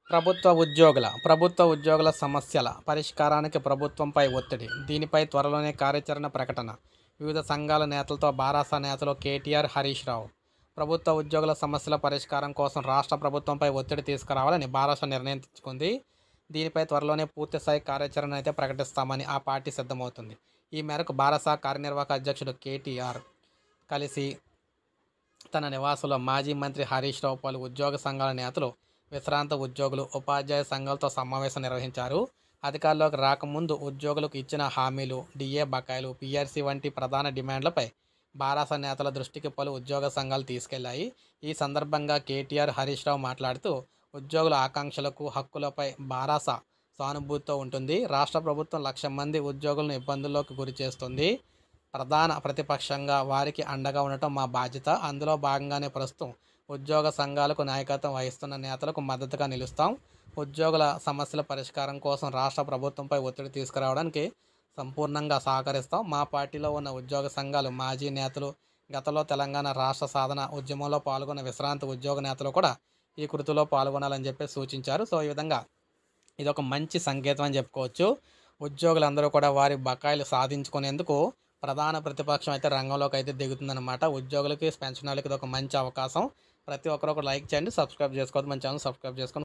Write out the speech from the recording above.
ప్రభుత్వ ఉద్యోగుల సమస్యల పరిష్కారానికి ప్రభుత్వంపై ఒత్తిడి. దీనిపై త్వరలోనే కార్యాచరణ ప్రకటన. వివిధ సంఘాల నేతలతో బారాస నేతలు కేటీఆర్, హరీష్ రావు. ప్రభుత్వ ఉద్యోగుల సమస్యల పరిష్కారం కోసం రాష్ట్ర ప్రభుత్వంపై ఒత్తిడి తీసుకురావాలని బారాస నిర్ణయించుకుంది. దీనిపై త్వరలోనే పూర్తిస్థాయి కార్యాచరణ అయితే ప్రకటిస్తామని ఆ పార్టీ సిద్ధమవుతుంది. ఈ మేరకు బారాస కార్యనిర్వాహక అధ్యక్షుడు కేటీఆర్ కలిసి తన నివాసంలో మాజీ మంత్రి హరీష్ రావు, పలు ఉద్యోగ సంఘాల నేతలు, విశ్రాంత ఉద్యోగులు, ఉపాధ్యాయ సంఘాలతో సమావేశం నిర్వహించారు. అధికారంలోకి రాకముందు ఉద్యోగులకు ఇచ్చిన హామీలు, డిఏ బకాయిలు, పీఆర్సీ వంటి ప్రధాన డిమాండ్లపై బారాస నేతల దృష్టికి పలు ఉద్యోగ సంఘాలు తీసుకెళ్లాయి. ఈ సందర్భంగా కేటీఆర్, హరీష్ రావు మాట్లాడుతూ ఉద్యోగుల ఆకాంక్షలకు, హక్కులపై బారాస సానుభూతితో ఉంటుంది. రాష్ట్ర ప్రభుత్వం 1,00,000 మంది ఉద్యోగులను ఇబ్బందుల్లోకి గురి చేస్తుంది. ప్రధాన ప్రతిపక్షంగా వారికి అండగా ఉండటం మా బాధ్యత. అందులో భాగంగానే ప్రస్తుతం ఉద్యోగ సంఘాలకు నాయకత్వం వహిస్తున్న నేతలకు మద్దతుగా నిలుస్తాం. ఉద్యోగుల సమస్యల పరిష్కారం కోసం రాష్ట్ర ప్రభుత్వంపై ఒత్తిడి తీసుకురావడానికి సంపూర్ణంగా సహకరిస్తాం. మా పార్టీలో ఉన్న ఉద్యోగ సంఘాలు, మాజీ నేతలు, గతంలో తెలంగాణ రాష్ట్ర సాధన ఉద్యమంలో పాల్గొన్న విశ్రాంత ఉద్యోగ నేతలు కూడా ఈ కృతిలో పాల్గొనాలని చెప్పి సూచించారు. సో ఈ విధంగా ఇదొక మంచి సంకేతం అని చెప్పుకోవచ్చు. ఉద్యోగులందరూ కూడా వారి బకాయిలు సాధించుకునేందుకు ప్రధాన ప్రతిపక్షం అయితే రంగంలోకి అయితే దిగుతుందన్నమాట. ఉద్యోగులకి, పెన్షనర్లకి ఇది ఒక మంచి అవకాశం. ప్రతి ఒక్కరు ఒక లైక్ చేయండి, సబ్స్క్రైబ్ చేసుకోవద్దు, మన ఛానల్ సబ్స్క్రైబ్ చేసుకొని